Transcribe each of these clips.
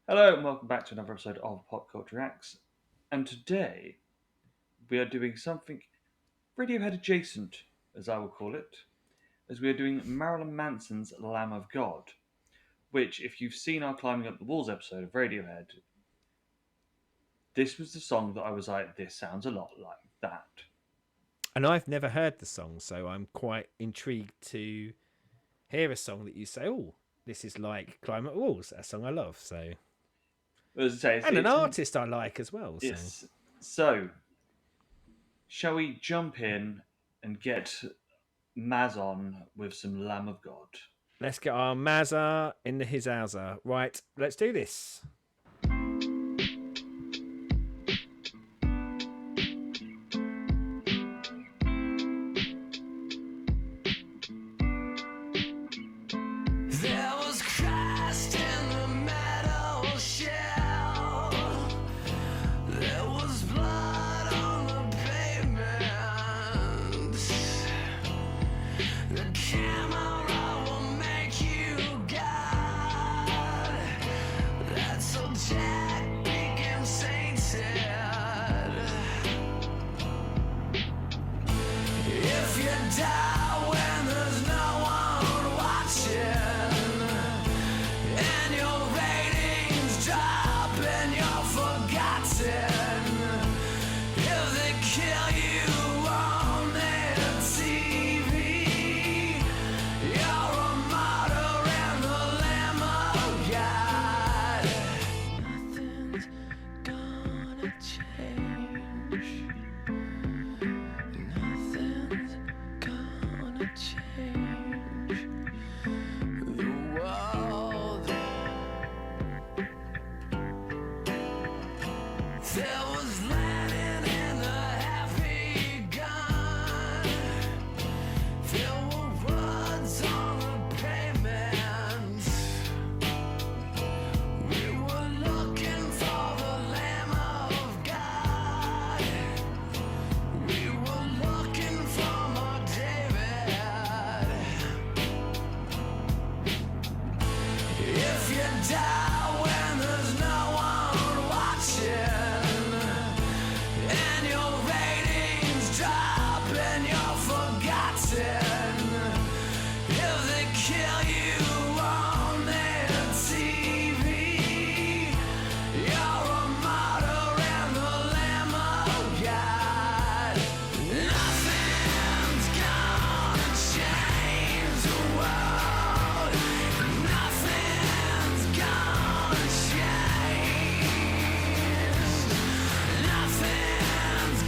Hello and welcome back to another episode of Pop Culture Acts. And today we are doing something Radiohead adjacent, as I will call it, as we are doing Marilyn Manson's Lamb of God, which, if you've seen our Climbing Up the Walls episode of Radiohead, this was the song that I was like, this sounds a lot like that. And I've never heard the song, so I'm quite intrigued to hear a song that you say, "Oh, this is like Climb Up Walls," a song I love. So, As I say, and an artist I like as well. So, yes. So, shall we jump in and get Maz on with some Lamb of God? let's get our Mazza in the Hizauza. Right, let's do this. There was Christ in the metal shell. There was blood on the pavement. The camera will make you God. That's so Jack became sainted. If you die when there's no one watching, and your ratings drop and you're forgotten, if they kill you on their TV, you're a martyr and the Lamb of God. Nothing's gonna change. Nothing's gonna change the world. There was Lennon in the Happy Gun. There were words on the pavement. We were looking for the Lamb of God. We were looking for more David. If you die when there's no one watching, and your ratings drop and you're forgotten, if they kill you on their TV, you're a martyr and the Lamb of God. Nothing's gonna change the world. Nothing's gonna change. Nothing's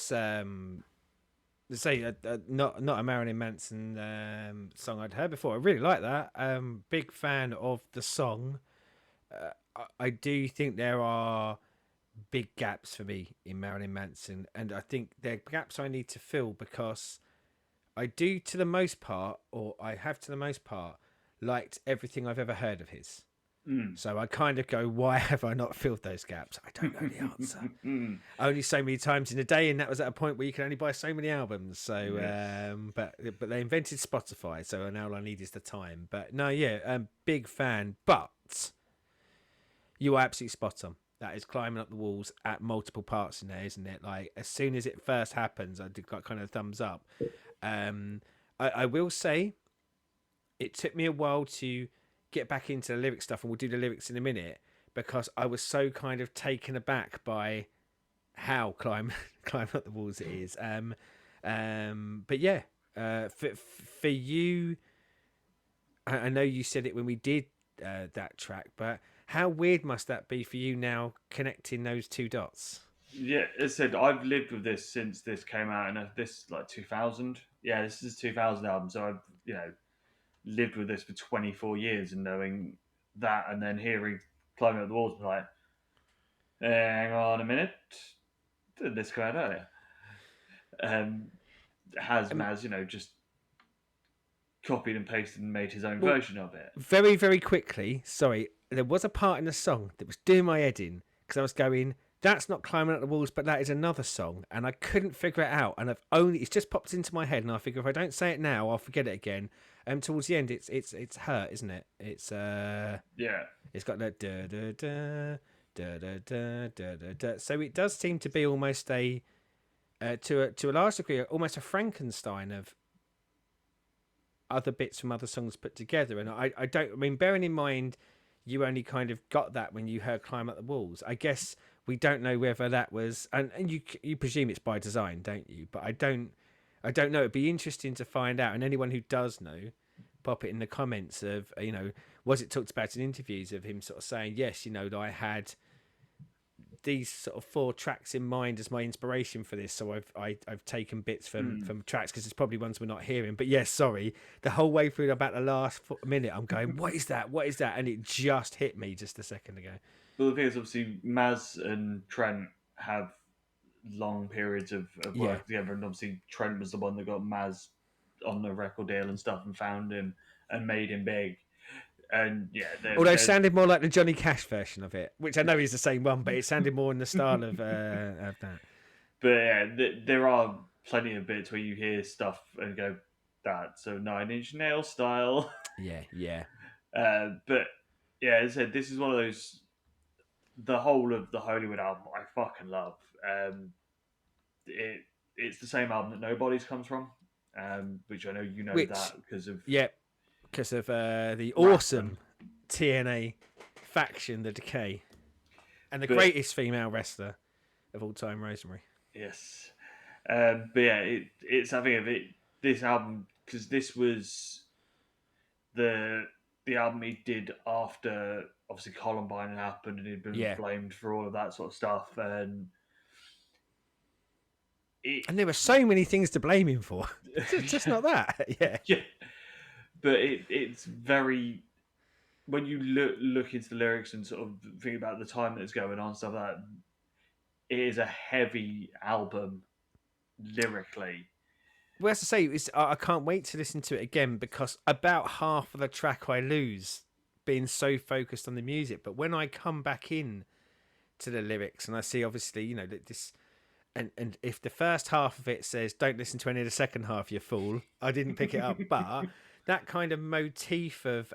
that's not a Marilyn Manson song I'd heard before. I really like that. Big fan of the song. I do think there are big gaps for me in Marilyn Manson, and I think they're gaps I need to fill because I do, to the most part, or I have to the most part, liked everything I've ever heard of his. So I kind of go, why have I not filled those gaps? I don't know the answer. Only so many times in a day, and that was at a point where you can only buy so many albums. So, Yes. but they invented Spotify, so now all I need is the time. But no, yeah, big fan. But you are absolutely spot on. That is Climbing Up the Walls at multiple parts in there, isn't it? Like, as soon as it first happens, I got kind of thumbs up. I will say it took me a while to get back into the lyric stuff, and we'll do the lyrics in a minute, because I was so kind of taken aback by how Climb Up the Walls it is. But yeah, for you, I know you said it when we did that track, but how weird must that be for you now, connecting those two dots? Yeah, as I said, I've lived with this since this came out, and this like 2000. Yeah, this is 2000 album, so I've lived with this for 24 years, and knowing that, and then hearing Climbing Up the Walls, like, hang on a minute, did this come out earlier? Has Maz, just copied and pasted and made his own version of it. Very, very quickly, sorry, there was a part in the song that was doing my head in, because I was going, that's not Climbing Up the Walls, but that is another song, and I couldn't figure it out, and it's just popped into my head, and I figure if I don't say it now, I'll forget it again. Towards the end, it's Hurt, isn't it? It's Yeah. It's got that da da da da da da da da da. So it does seem to be almost to a large degree, almost a Frankenstein of other bits from other songs put together. And I mean, bearing in mind, you only kind of got that when you heard Climb Up the Walls. I guess we don't know whether that was, and you presume it's by design, don't you? But I don't know. It'd be interesting to find out. And anyone who does know, pop it in the comments of, was it talked about in interviews of him sort of saying, yes, that I had these sort of 4 tracks in mind as my inspiration for this, so I've taken bits from tracks, because it's probably ones we're not hearing. But yes, sorry, the whole way through about the last minute, I'm going, what is that, and it just hit me just a second ago. Well, the thing is, obviously, Maz and Trent have long periods of work together, and obviously Trent was the one that got Maz on the record deal and stuff, and found him and made him big. And yeah, although it sounded more like the Johnny Cash version of it, which I know is the same one, but it sounded more in the style of that. But yeah, there are plenty of bits where you hear stuff and go, "That's a 9 Inch Nail style." Yeah. But yeah, as I said, this is one of those. The whole of the Hollywood album, I fucking love. It's the same album that Nobody's comes from, which I know you know that because of because of the awesome TNA faction, The Decay, and the greatest female wrestler of all time, Rosemary. Yes, but yeah, it's having of it. This album, because this was the album he did after obviously Columbine had happened, and he'd been blamed for all of that sort of stuff, and there were so many things to blame him for. just not that. Yeah. But it's very, when you look into the lyrics and sort of think about the time that's going on, stuff like that, it is a heavy album lyrically. Well, as I say, I can't wait to listen to it again, because about half of the track I lose being so focused on the music. But when I come back in to the lyrics and I see, obviously, that this, and if the first half of it says, don't listen to any of the second half, you fool, I didn't pick it up. But that kind of motif of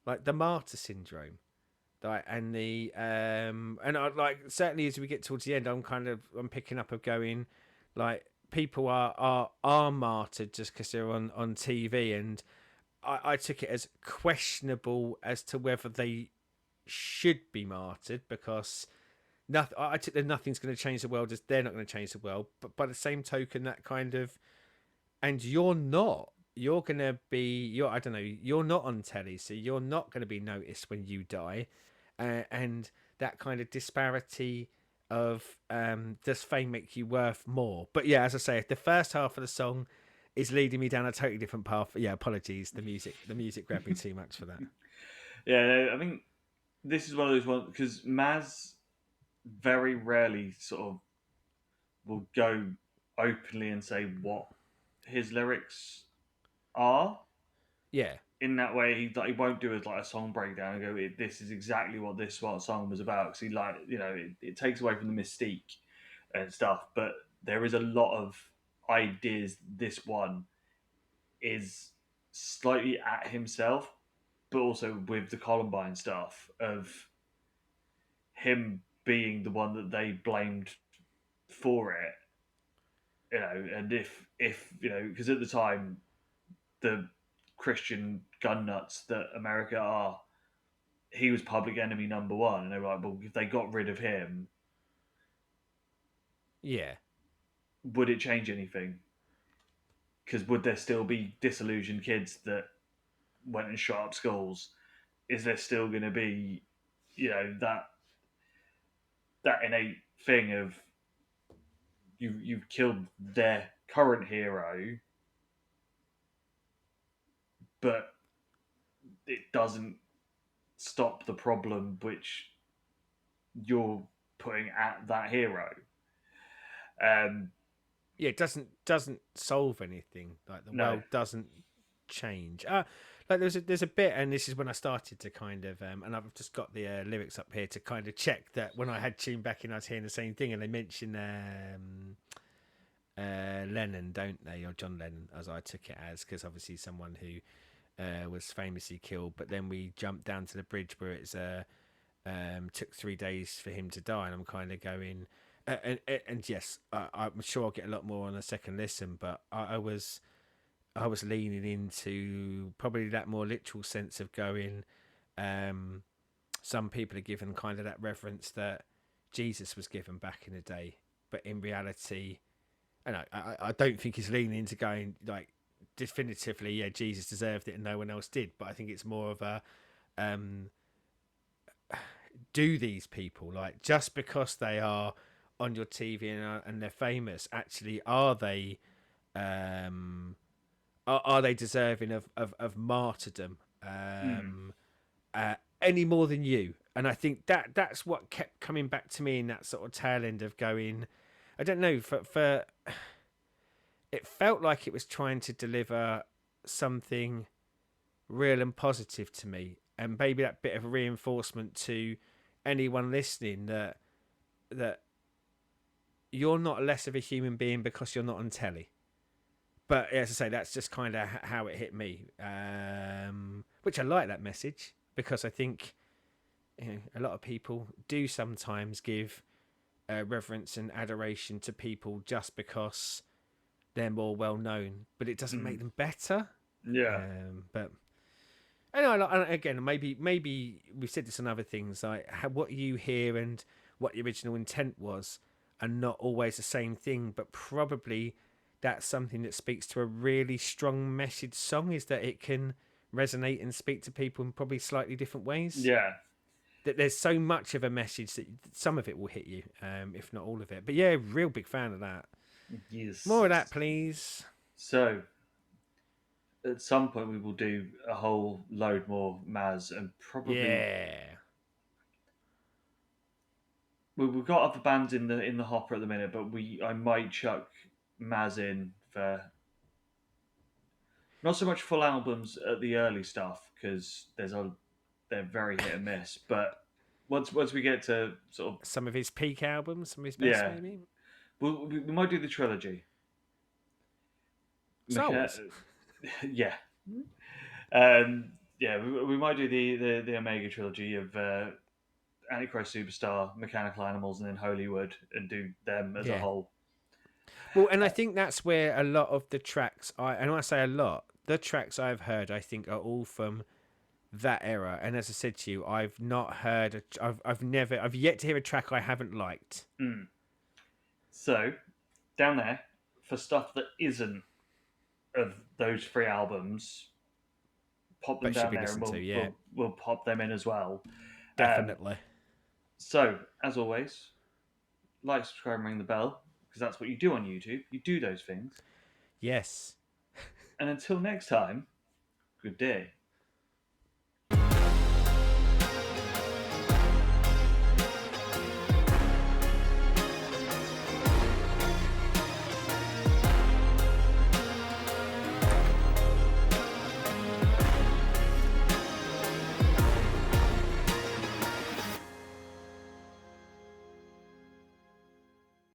like the martyr syndrome, like, and the and I, like, certainly as we get towards the end, I'm picking up of going, like, people are martyred just because they're on TV, and I took it as questionable as to whether they should be martyred, because I took that nothing's going to change the world, as they're not going to change the world. But by the same token, that kind of, and you're not. You're going to be, I don't know, you're not on telly, so you're not going to be noticed when you die. And that kind of disparity of does fame make you worth more? But yeah, as I say, if the first half of the song is leading me down a totally different path, yeah, apologies. The music grabbed me too much for that. Yeah, I think this is one of those ones because Maz very rarely sort of will go openly and say what his lyrics are. Yeah, In that way, he won't do it like a song breakdown and go, "This is exactly what this song was about." Because he it takes away from the mystique and stuff. But there is a lot of ideas. This one is slightly at himself, but also with the Columbine stuff of him being the one that they blamed for it. And if because at the time the Christian gun nuts that America are, he was public enemy number one, and they were like, well, if they got rid of him, yeah, would it change anything? Because would there still be disillusioned kids that went and shot up schools? Is there still going to be, that innate thing of you've killed their current hero, but it doesn't stop the problem which you're putting at that hero. Um, yeah. It doesn't solve anything. Like the no, world doesn't change. Like there's a bit, and this is when I started to kind of, and I've just got the lyrics up here to kind of check that when I had tuned back in, I was hearing the same thing, and they mention Lennon, don't they, or John Lennon, as I took it as, because obviously someone who was famously killed. But then we jumped down to the bridge where it's took 3 days for him to die, and I'm kind of going, and yes, I'm sure I'll get a lot more on a second listen, but I was leaning into probably that more literal sense of going. Some people are given kind of that reference that Jesus was given back in the day, but in reality, and I don't think he's leaning into going like definitively, yeah, Jesus deserved it and no one else did. But I think it's more of a do these people, like, just because they are on your TV and they're famous, actually are they are they deserving of martyrdom any more than you? And I think that's what kept coming back to me in that sort of tail end of going, I don't know, for it felt like it was trying to deliver something real and positive to me, and maybe that bit of a reinforcement to anyone listening that you're not less of a human being because you're not on telly. But as I say, that's just kind of how it hit me, which I like that message, because I think a lot of people do sometimes give reverence and adoration to people just because they're more well known, but it doesn't make them better. yeah, But and again, maybe we've said this on other things, like what you hear and what the original intent was are not always the same thing, but probably that's something that speaks to a really strong message song, is that it can resonate and speak to people in probably slightly different ways. yeah. That there's so much of a message that some of it will hit you, if not all of it. But yeah, real big fan of that. Yes. More of that, please. So, at some point, we will do a whole load more Maz, and probably Yeah. we've got other bands in the hopper at the minute, but I might chuck Maz in for not so much full albums at the early stuff because they're very hit and miss. But once we get to sort of Some of his peak albums, some of his best, yeah, maybe. we might do the trilogy. Star Wars. Yeah. Yeah, we might do the Omega trilogy of Antichrist Superstar, Mechanical Animals, and then Holywood, and do them as a Yeah. whole. Well, and I think that's where a lot of the tracks, and when I say a lot, the tracks I've heard, I think, are all from that era. And as I said to you, I've not heard, I've yet to hear a track I haven't liked. So, down there, for stuff that isn't of those three albums, pop them But should down be there and listened to, yeah. we'll pop them in as well. Definitely. So, as always, like, subscribe, and ring the bell, because that's what you do on YouTube. You do those things. Yes. And until next time, good day.